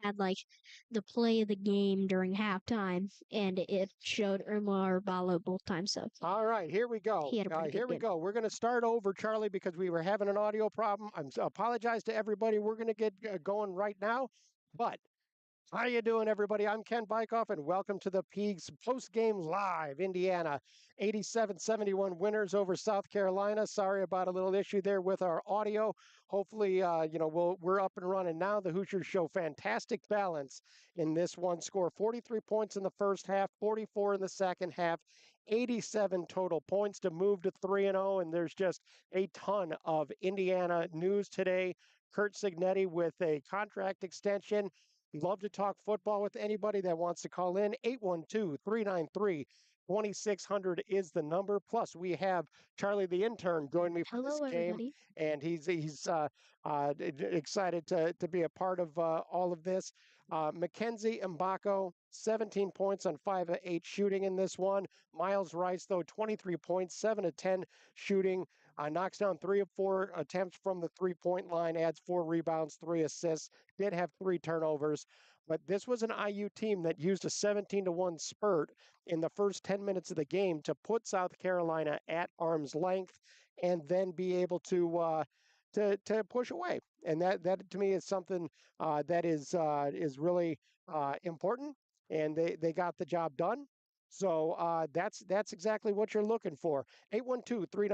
had like the play of the game during halftime, and it showed Umar Ballo both times. So All right, here we go. he had a pretty good Here we game. go. We're going to start over, Charlie, because we were having an audio problem. Apologize to everybody. We're going to get going right now. But how you doing, everybody? I'm Ken Bykoff, and welcome to the Peegs post-game live. Indiana, 87-71 winners over South Carolina. Sorry about a little issue there with our audio. Hopefully, we're up and running now. The Hoosiers show fantastic balance in this one. Score 43 points in the first half, 44 in the second half, 87 total points to move to 3-0. And there's just a ton of Indiana news today. Kurt Signetti with a contract extension. Love to talk football with anybody that wants to call in. 812-393-2600 is the number. Plus, we have Charlie the intern join me for this Hello, game, everybody. and he's excited to be a part of all of this. Mackenzie Mbako, 17 points on 5 of 8 shooting in this one. Miles Rice, though, 23 points, 7 of 10 shooting. Knocks down 3 of 4 attempts from the 3-point line, adds 4 rebounds, 3 assists, did have 3 turnovers. But this was an IU team that used a 17-1 spurt in the first 10 minutes of the game to put South Carolina at arm's length and then be able to push away. And that to me is something that is really important. And they got the job done. So that's exactly what you're looking for.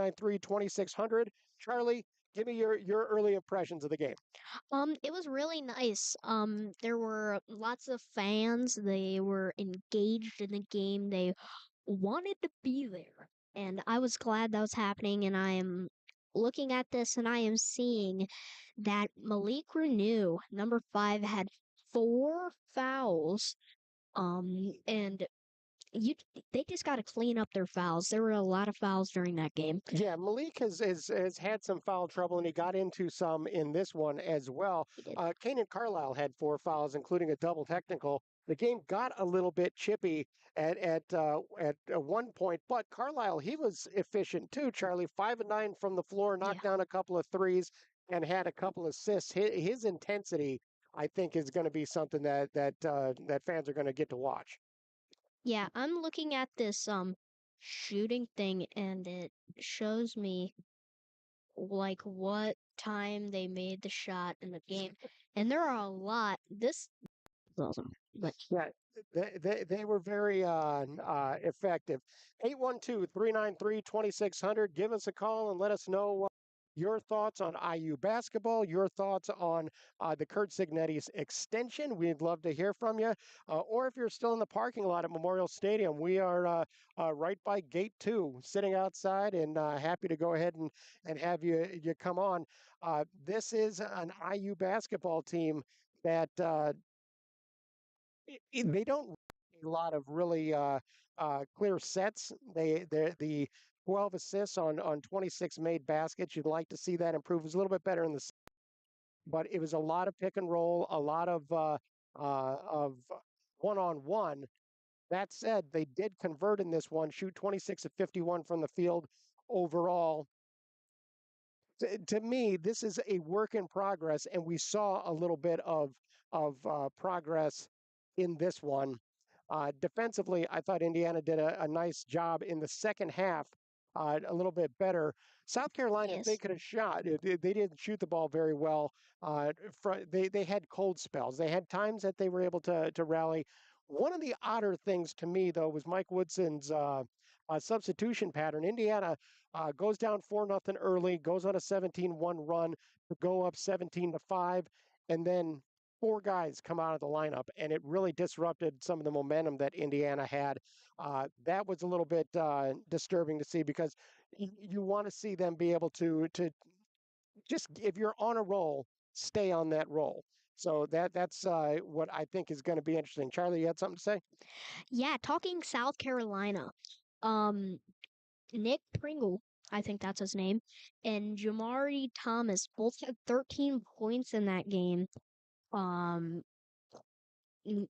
812-393-2600. Charlie, give me your early impressions of the game. It was really nice. There were lots of fans. They were engaged in the game. They wanted to be there. And I was glad that was happening. And I am looking at this and I am seeing that Malik Renew, number 5, had 4 fouls. And you they just got to clean up their fouls. There were a lot of fouls during that game. Yeah, Malik has had some foul trouble, and he got into some in this one as well. He did. Kanan Carlisle had 4 fouls, including a double technical. The game got a little bit chippy at one point, but Carlisle, he was efficient too. Charlie, 5 of 9 from the floor, Yeah. knocked down a couple of threes, and had a couple of assists. His intensity, I think, is going to be something that fans are going to get to watch. Yeah, I'm looking at this shooting thing and it shows me like what time they made the shot in the game. And there are a lot. This is awesome. But Yeah, they were very effective. 812-393-2600. Give us a call and let us know your thoughts on IU basketball, your thoughts on the Kurt Signetti's extension. We'd love to hear from you. Or if you're still in the parking lot at Memorial Stadium, we are right by Gate 2, sitting outside and happy to go ahead and have you come on. This is an IU basketball team that they don't a lot of really clear sets. They the 12 assists on 26 made baskets. You'd like to see that improve. It was a little bit better in the, but it was a lot of pick and roll, a lot of one-on-one. That said, they did convert in this one, shoot 26 of 51 from the field overall. To me, this is a work in progress, and we saw a little bit of progress in this one. Defensively, I thought Indiana did a nice job in the second half, a little bit better. South Carolina, if they yes. could have shot, they didn't shoot the ball very well. They had cold spells. They had times that they were able to rally. One of the odder things to me, though, was Mike Woodson's substitution pattern. Indiana goes down 4-0 early, goes on a 17-1 run to go up 17-5, and then 4 guys come out of the lineup, and it really disrupted some of the momentum that Indiana had. That was a little bit disturbing to see because you want to see them be able to just if you're on a roll, stay on that roll. So that's what I think is going to be interesting. Charlie, you had something to say? Yeah, talking South Carolina. Um Nick Pringle, I think that's his name, and Jamari Thomas both had 13 points in that game. Um M-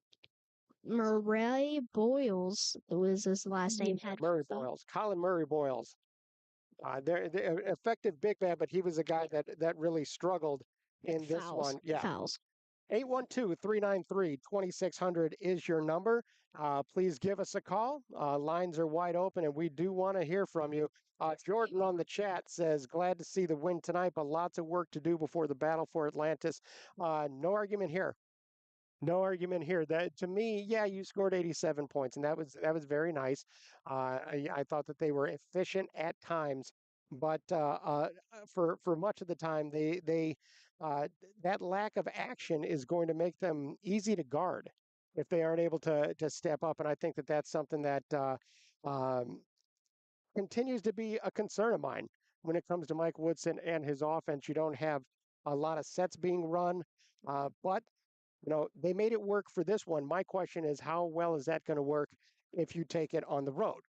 Murray Boyles was his last name had Murray uh, Boyles, Colin Murray Boyles. They're effective big man, but he was a guy that really struggled had in this fouls. one. Yeah, Fouls. 812-393-2600 is your number. Please give us a call. Lines are wide open, and we do want to hear from you. Jordan on the chat says, glad to see the win tonight, but lots of work to do before the battle for Atlantis. No argument here. No argument here. That to me, yeah, you scored 87 points, and that was very nice. I thought that they were efficient at times, but for much of the time, they that lack of action is going to make them easy to guard if they aren't able to step up. And I think that that's something that um, continues to be a concern of mine when it comes to Mike Woodson and his offense. You don't have a lot of sets being run, but they made it work for this one. My question is, how well is that going to work if you take it on the road?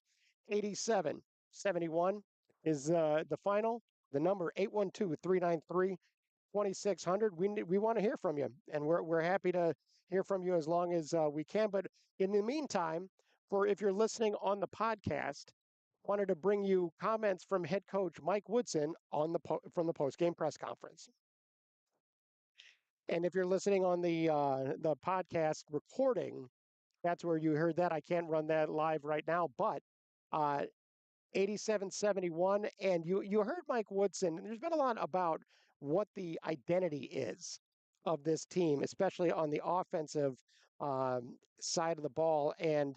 87-71 is the final. The number 812-393-2600. We want to hear from you, and we're happy to hear from you as long as we can. But in the meantime, for if you're listening on the podcast, wanted to bring you comments from head coach Mike Woodson on from the post game press conference. And if you're listening on the podcast recording, that's where you heard that. I can't run that live right now, but uh, 87-71, and you heard Mike Woodson. And there's been a lot about what the identity is of this team, especially on the offensive side of the ball. And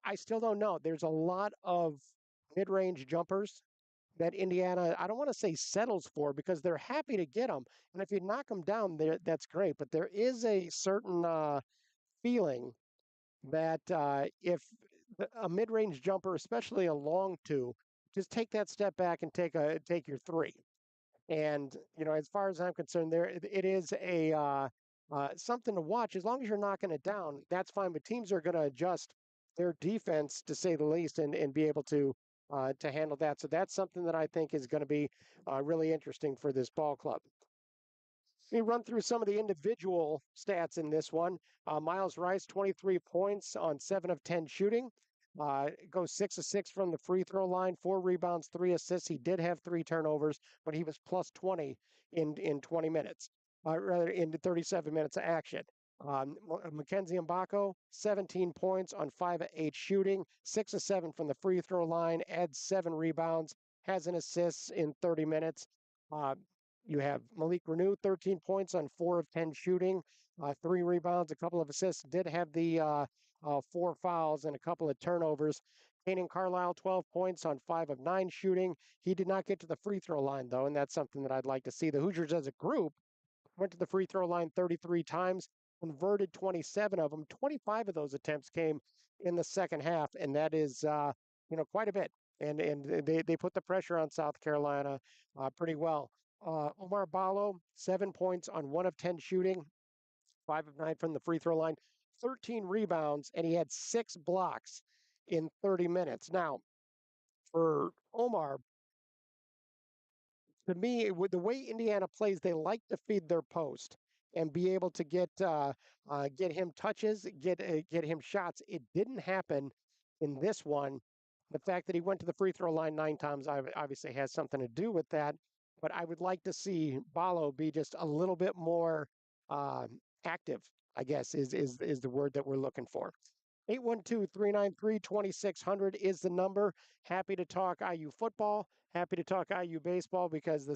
I still don't know. There's a lot of mid-range jumpers that Indiana, I don't want to say settles for because they're happy to get them. And if you knock them down, there that's great. But there is a certain feeling that if a mid-range jumper, especially a long two, just take that step back and take your three. And as far as I'm concerned, it is a something to watch. As long as you're knocking it down, that's fine. But teams are going to adjust their defense to say the least, and be able to handle that. So that's something that I think is going to be really interesting for this ball club. Let me run through some of the individual stats in this one. Miles Rice, 23 points on 7 of 10 shooting. Goes 6 of 6 from the free throw line, 4 rebounds, 3 assists. He did have 3 turnovers, but he was plus 20 in 20 minutes, rather in 37 minutes of action. Mackenzie Mbako, 17 points on 5 of 8 shooting, 6 of 7 from the free throw line, adds 7 rebounds, has an assist in 30 minutes. Uh, you have Malik Renew, 13 points on 4 of 10 shooting, 3 rebounds, a couple of assists. Did have the 4 fouls and a couple of turnovers. Kanan Carlisle, 12 points on 5 of 9 shooting. He did not get to the free throw line, though, and that's something that I'd like to see. The Hoosiers as a group went to the free throw line 33 times, converted 27 of them. 25 of those attempts came in the second half, and that is, quite a bit. And they put the pressure on South Carolina pretty well. Omar Ballo, 7 points on 1 of 10 shooting, 5 of 9 from the free throw line, 13 rebounds, and he had 6 blocks in 30 minutes. Now, for Omar, to me, with the way Indiana plays, they like to feed their post and be able to get him touches, get him shots. It didn't happen in this one. The fact that he went to the free throw line 9 times obviously has something to do with that. But I would like to see Ballo be just a little bit more active, I guess is the word that we're looking for. 812-393-2600 is the number. Happy to talk IU football. Happy to talk IU baseball because uh,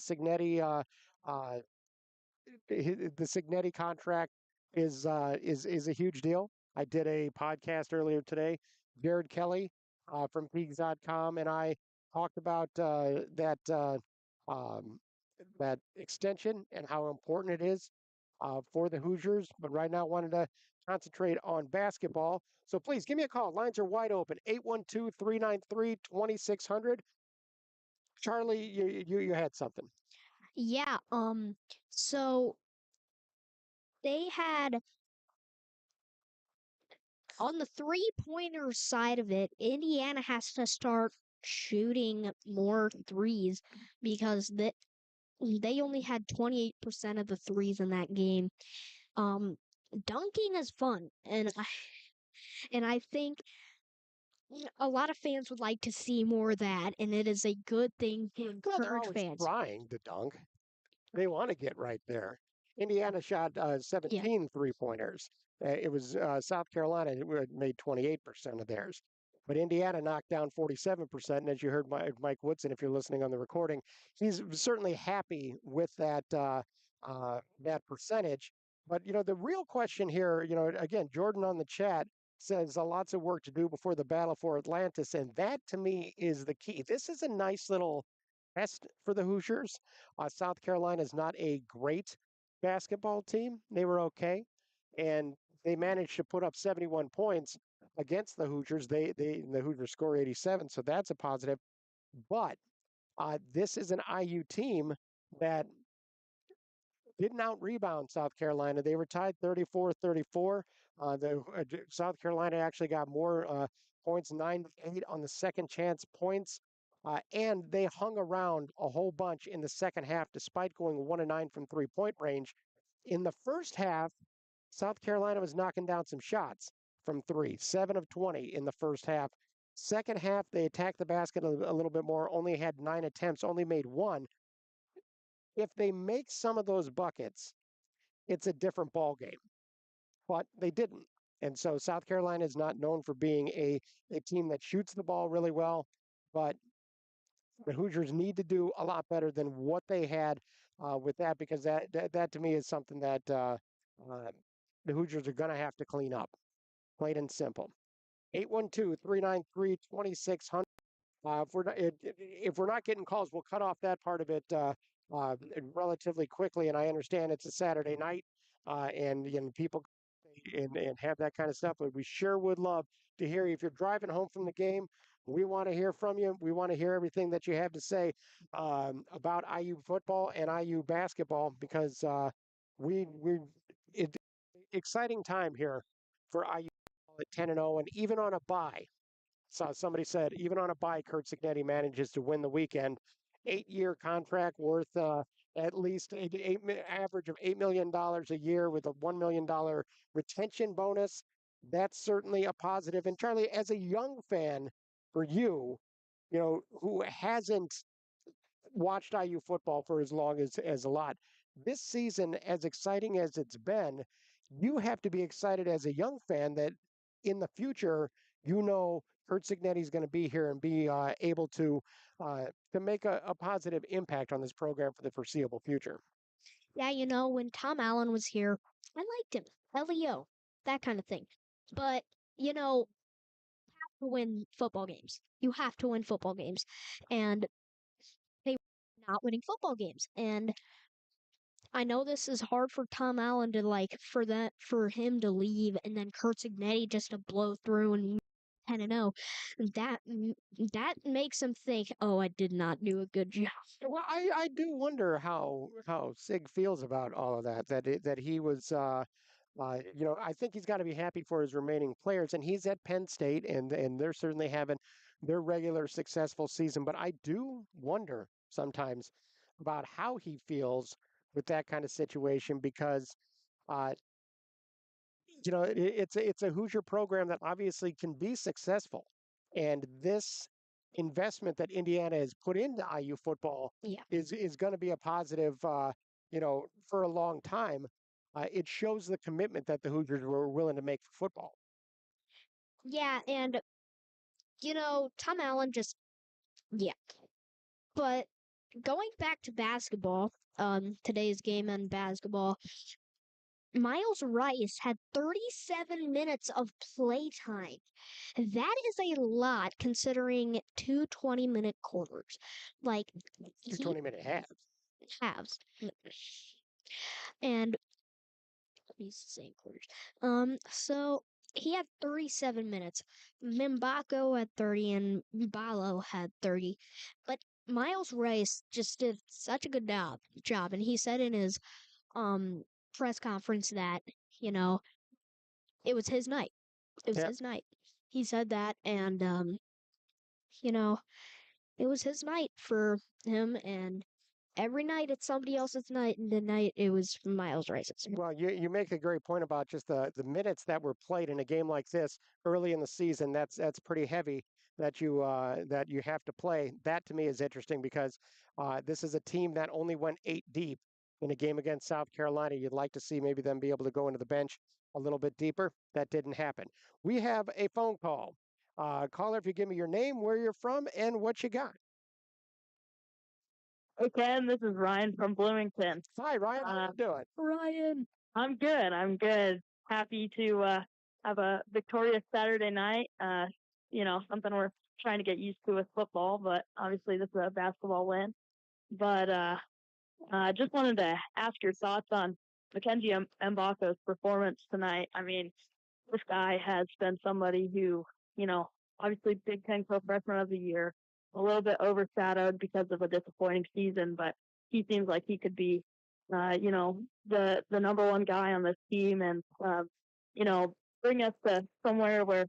the Signetti contract is a huge deal. I did a podcast earlier today. Jared Kelly from Peegs.com and I talked about um, that extension and how important it is for the Hoosiers. But right now, I wanted to concentrate on basketball. So please give me a call. Lines are wide open 812-393-2600. Charlie, you had something. Yeah, so they had on the three-pointer side of it, Indiana has to start shooting more threes because they only had 28% of the threes in that game. Um, Dunking is fun, and I think a lot of fans would like to see more of that, and it is a good thing to Well, they're encourage always fans. trying to dunk. They want to get right there. Indiana shot Yeah. 17 three-pointers. It was South Carolina who had made 28% of theirs. But Indiana knocked down 47%. And as you heard Mike Woodson, if you're listening on the recording, he's certainly happy with that percentage. But the real question here, again, Jordan on the chat says lots of work to do before the battle for Atlantis, and that to me is the key. This is a nice little test for the Hoosiers. South Carolina is not a great basketball team. They were okay, and they managed to put up 71 points against the Hoosiers. The Hoosiers score 87, so that's a positive. But this is an IU team that didn't out rebound South Carolina. They were tied 34-34. South Carolina actually got more points, 9-8 on the second chance points. And they hung around a whole bunch in the second half, despite going 1-9 from 3-point range. In the first half, South Carolina was knocking down some shots from three, 7 of 20 in the first half. Second half, they attacked the basket a little bit more, only had 9 attempts, only made one. If they make some of those buckets, it's a different ball game. But they didn't. And so South Carolina is not known for being a team that shoots the ball really well, but the Hoosiers need to do a lot better than what they had with that, because that to me is something that the Hoosiers are going to have to clean up, plain and simple. 812-393-2600. If we're not getting calls, we'll cut off that part of it relatively quickly. And I understand it's a Saturday night, and people and have that kind of stuff. But we sure would love to hear you. If you're driving home from the game, we want to hear from you. We want to hear everything that you have to say about IU football and IU basketball, because we it exciting time here for IU at 10-0, and even on a bye. So somebody said, even on a bye, Kurt Signetti manages to win the weekend. 8-year contract worth at least average of $8 million a year with a $1 million retention bonus. That's certainly a positive. And Charlie, as a young fan for you, who hasn't watched IU football for as long as a lot. This season, as exciting as it's been, you have to be excited as a young fan that in the future, Kurt Signetti is going to be here and be able to make a positive impact on this program for the foreseeable future. Yeah, when Tom Allen was here, I liked him. LEO, that kind of thing. But, to win football games. You have to win football games. And they were not winning football games. And I know this is hard for Tom Allen to for him to leave and then Kurt Signetti just to blow through and 10-0. That makes him think, oh, I did not do a good job. Well, I do wonder how Sig feels about all of that. That he was I think he's got to be happy for his remaining players, and he's at Penn State, and they're certainly having their regular successful season. But I do wonder sometimes about how he feels with that kind of situation, because uh, it's a Hoosier program that obviously can be successful, and this investment that Indiana has put into IU football Yeah. is going to be a positive, for a long time. It shows the commitment that the Hoosiers were willing to make for football. Yeah, and Tom Allen just yeah. But going back to basketball, today's game in basketball, Miles Rice had 37 minutes of play time. That is a lot considering two 20-minute quarters. Like, Two he 20-minute halves. has. And he's the same quarters. So he had 37 minutes. Mimbako had 30 and Balo had 30. But Miles Rice just did such a good job. And he said in his um press conference that, you know, it was his night. It was Yeah. his night. He said that, and you know, it was his night for him, and every night it's somebody else's night, and tonight it was Miles Rice's. Well, you make a great point about just the minutes that were played in a game like this early in the season. That's pretty heavy that you have to play. That to me is interesting, because this is a team that only went 8 deep in a game against South Carolina. You'd like to see maybe them be able to go into the bench a little bit deeper. That didn't happen. We have a phone call. Caller, if you give me your name, where you're from, and what you got. Hey Ken, this is Ryan from Bloomington. Hi, Ryan. How Uh, you doing? Ryan. I'm good. I'm good. Happy to have a victorious Saturday night. Something we're trying to get used to with football, but obviously this is a basketball win. But I just wanted to ask your thoughts on Mackenzie Mbako's performance tonight. I mean, this guy has been somebody who, you know, obviously Big Ten Co-Freshman of the Year, a little bit overshadowed because of a disappointing season, but he seems like he could be, the number one guy on this team, and you know, bring us to somewhere where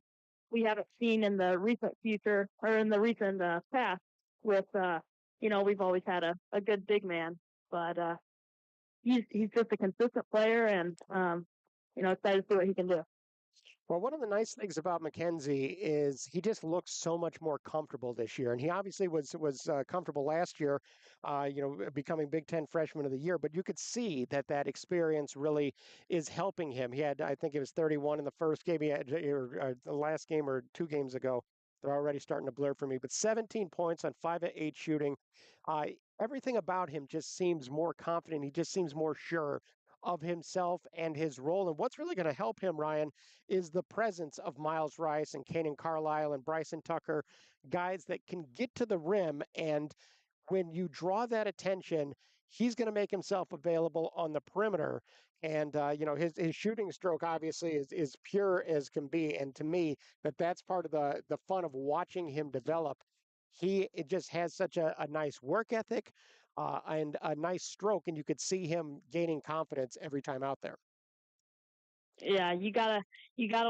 we haven't seen in the recent future or in the recent past. With we've always had a good big man, but he's just a consistent player, and excited to see what he can do. Well, one of the nice things about Mackenzie is he just looks so much more comfortable this year, and he obviously was comfortable last year, becoming Big Ten Freshman of the Year. But you could see that experience really is helping him. He had, I think, it was 31 in the first game. He had or the last game or 2 games ago. They're already starting to blur for me, but 17 points on 5 of 8 shooting. Uh, Everything about him just seems more confident. He just seems more sure of himself and his role. And what's really going to help him, Ryan, is the presence of Miles Rice and Kanan Carlisle and Bryson Tucker, guys that can get to the rim. And when you draw that attention, he's going to make himself available on the perimeter. And his shooting stroke obviously is pure as can be. And to me, that's part of the fun of watching him develop. It just has such a nice work ethic and a nice stroke, and you could see him gaining confidence every time out there. Yeah, you gotta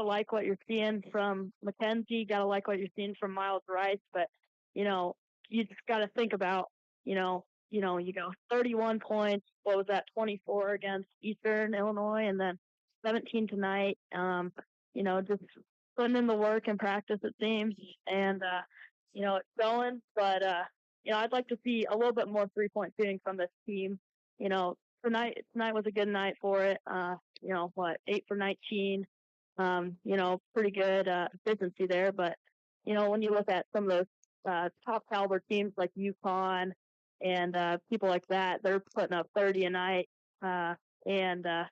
like what you're seeing from Mackenzie. You gotta like what you're seeing from Miles Rice, but you know, you just gotta think about, you go 31 points. What was that? 24 against Eastern Illinois, and then 17 tonight. Just putting in the work and practice, it seems, and it's going. But I'd like to see a little bit more 3-point shooting from this team. You know, tonight was a good night for it. 8 for 19. Pretty good efficiency there. But when you look at some of those top caliber teams like UConn and people like that, they're putting up 30 a night. And I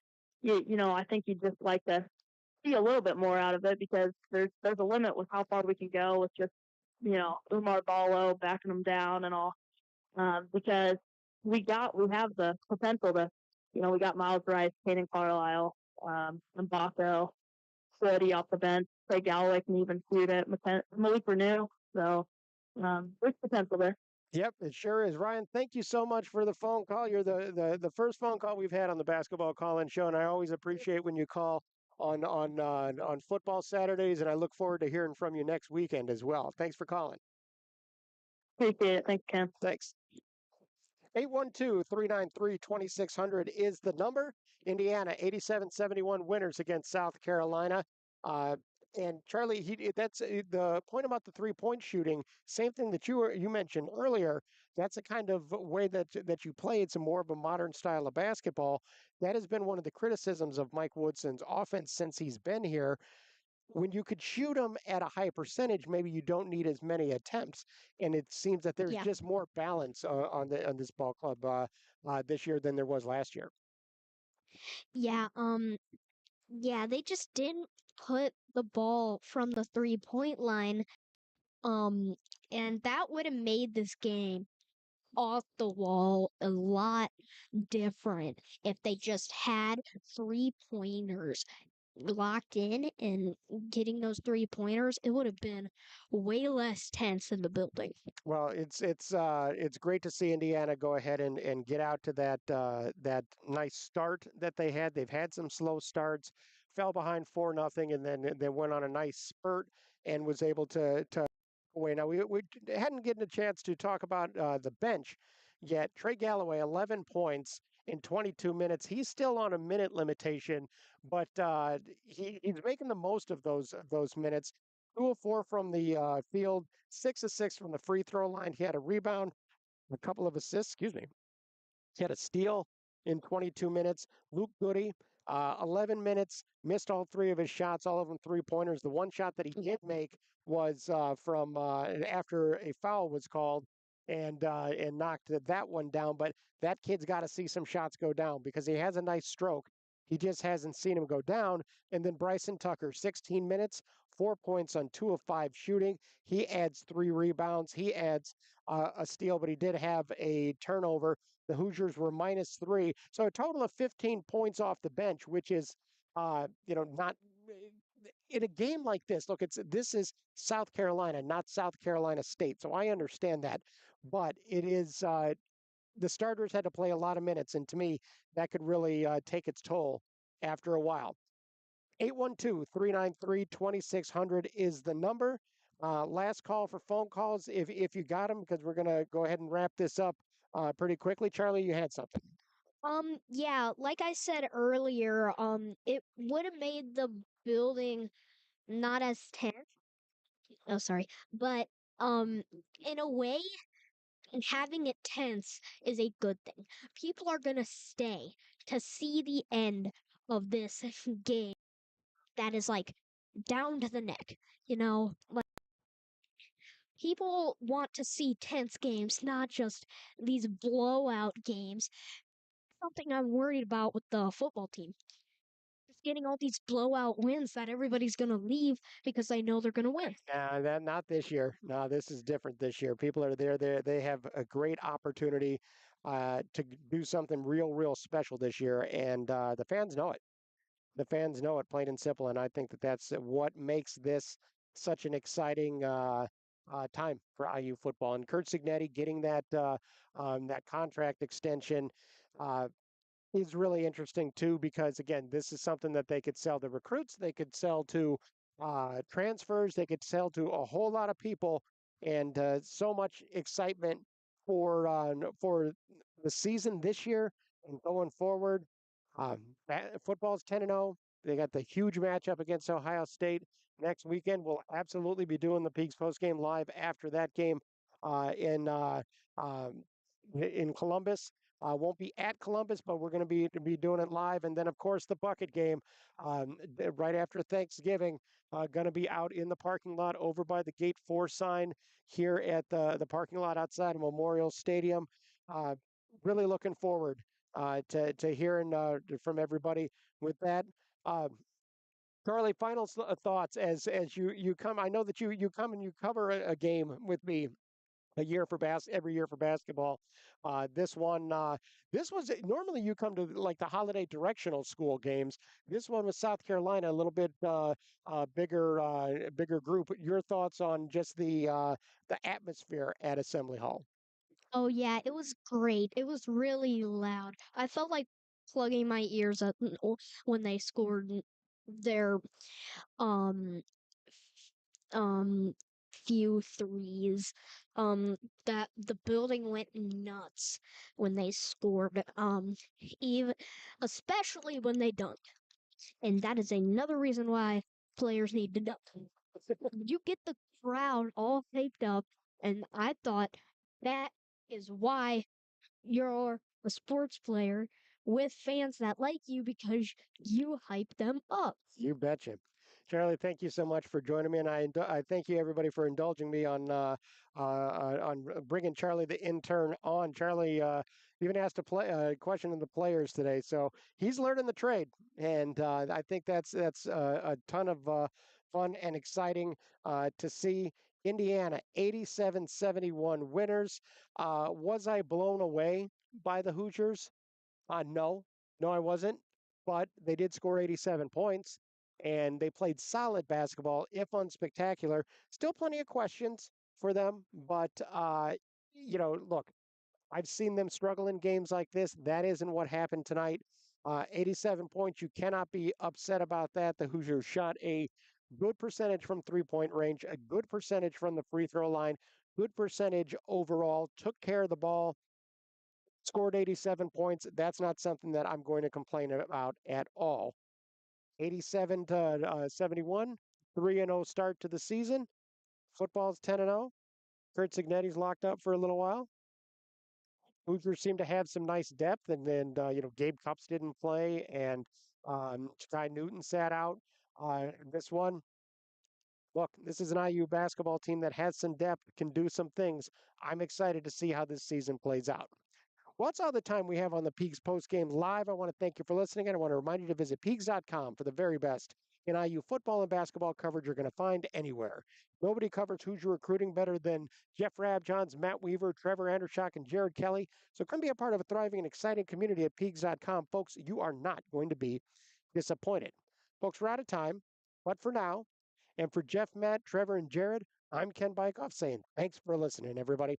think you'd just like to see a little bit more out of it, because there's a limit with how far we can go with just Umar Ballo backing them down and all. Because we have the potential to, we got Miles Rice, Kaden Carlisle, Mbako, Cody off the bench, Trey Galloway can even shoot it, Malik Renew. So there's potential there. Yep, it sure is. Ryan, thank you so much for the phone call. You're the first phone call we've had on the basketball call-in show, and I always appreciate when you call on football Saturdays, and I look forward to hearing from you next weekend as well. Thanks for calling. Appreciate it. Thanks, Ken. Thanks. 812-393-2600 is the number. Indiana 87-71 winners against South Carolina. Uh, and Charlie, that's the point about the 3-point shooting. Same thing that you mentioned earlier. That's a kind of way that you play. It's a more of a modern style of basketball. That has been one of the criticisms of Mike Woodson's offense since he's been here. When you could shoot them at a high percentage, maybe you don't need as many attempts. And it seems that there's Yeah. just more balance on this ball club this year than there was last year. Yeah, yeah, they just didn't put the ball from the 3-point line. Um, and that would have made this game off the wall a lot different if they just had 3-pointers locked in and getting those 3-pointers. It would have been way less tense in the building. Well, it's great to see Indiana go ahead and get out to that nice start that they had. They've had some slow starts, fell behind 4-0, and then went on a nice spurt and was able to away. Now we hadn't gotten a chance to talk about the bench yet. Trey Galloway, 11 points in 22 minutes. He's still on a minute limitation, but he's making the most of those minutes. 2 of 4 from the field, 6 of 6 from the free throw line. He had a rebound, a couple of assists. Excuse me. He had a steal. in 22 minutes. Luke Goody, 11 minutes, missed all three of his shots, all of them three-pointers. The one shot that he did make was from after a foul was called and knocked that one down. But that kid's got to see some shots go down because he has a nice stroke. He just hasn't seen him go down. And then Bryson Tucker, 16 minutes, 4 points on 2 of 5 shooting. He adds 3 rebounds. He adds a steal, but he did have a turnover. The Hoosiers were -3. So a total of 15 points off the bench, which is, not in a game like this. Look, this is South Carolina, not South Carolina State. So I understand that. But it is the starters had to play a lot of minutes. And to me, that could really take its toll after a while. 812-393-2600 is the number. Last call for phone calls if you got them, because we're going to go ahead and wrap this up pretty quickly. Charlie, you had something. Yeah, like I said earlier, it would have made the building not as tense. Oh, sorry. But, um, in a way, having it tense is a good thing. People are gonna stay to see the end of this game that is like down to the neck. Like people want to see tense games, not just these blowout games. Something I'm worried about with the football team. Just getting all these blowout wins that everybody's gonna leave because they know they're gonna win. That not this year. No, this is different this year. People are there. They have a great opportunity to do something real special this year, and the fans know it. The fans know it, plain and simple. And I think that that's what makes this such an exciting time for IU football. And Kurt Signetti getting that contract extension. Uh, is really interesting too because again, this is something that they could sell to recruits, they could sell to transfers, they could sell to a whole lot of people, and so much excitement for the season this year and going forward. Um, Football's 10-0. They got the huge matchup against Ohio State next weekend. We'll absolutely be doing the Peaks post game live after that game uh, in uh, um, in Columbus. Won't be at Columbus, but we're going to be doing it live. And then, of course, the bucket game right after Thanksgiving. Going to be out in the parking lot over by the Gate 4 sign here at the parking lot outside of Memorial Stadium. Uh, really looking forward to hearing from everybody with that. Uh, Charlie, final thoughts as you come. I know that you come and you cover a game with me every year for basketball. This was normally you come to like the holiday directional school games. This one was South Carolina, a little bit bigger group. Your thoughts on just the atmosphere at Assembly Hall? Oh yeah, it was great. It was really loud. I felt like plugging my ears up when they scored their um um few threes. That the building went nuts when they scored. Even especially when they dunked. And that is another reason why players need to dunk. You get the crowd all hyped up, and I thought that is why you're a sports player with fans that like you because you hype them up. You betcha. Charlie, thank you so much for joining me, and I thank you everybody for indulging me on bringing Charlie the intern on. Charlie even asked a question of the players today, so he's learning the trade, and I think that's a ton of fun and exciting to see. Indiana 87-71 winners. Was I blown away by the Hoosiers? No, no, I wasn't. But they did score 87 points and they played solid basketball, if unspectacular. Still plenty of questions for them. But, look, I've seen them struggle in games like this. That isn't what happened tonight. 87 points. You cannot be upset about that. The Hoosiers shot a good percentage from 3 point range, a good percentage from the free throw line, good percentage overall, took care of the ball, scored 87 points. That's not something that I'm going to complain about at all. 87 to 71, 3-0 start to the season. Football's 10-0. Kurt Signetti's locked up for a little while. Hoosiers seem to have some nice depth, and then Gabe Cups didn't play, and Sky Newton sat out. This one, look, this is an IU basketball team that has some depth, can do some things. I'm excited to see how this season plays out. Well, that's all the time we have on the Peaks Post Game Live. I want to thank you for listening, and I want to remind you to visit Peegs.com for the very best in IU football and basketball coverage you're going to find anywhere. Nobody covers Hoosier recruiting better than Jeff Rabjohns, Matt Weaver, Trevor Andershock, and Jared Kelly. So come be a part of a thriving and exciting community at Peegs.com. Folks, you are not going to be disappointed. Folks, we're out of time, but for now, and for Jeff, Matt, Trevor, and Jared, I'm Ken Bykoff saying thanks for listening, everybody.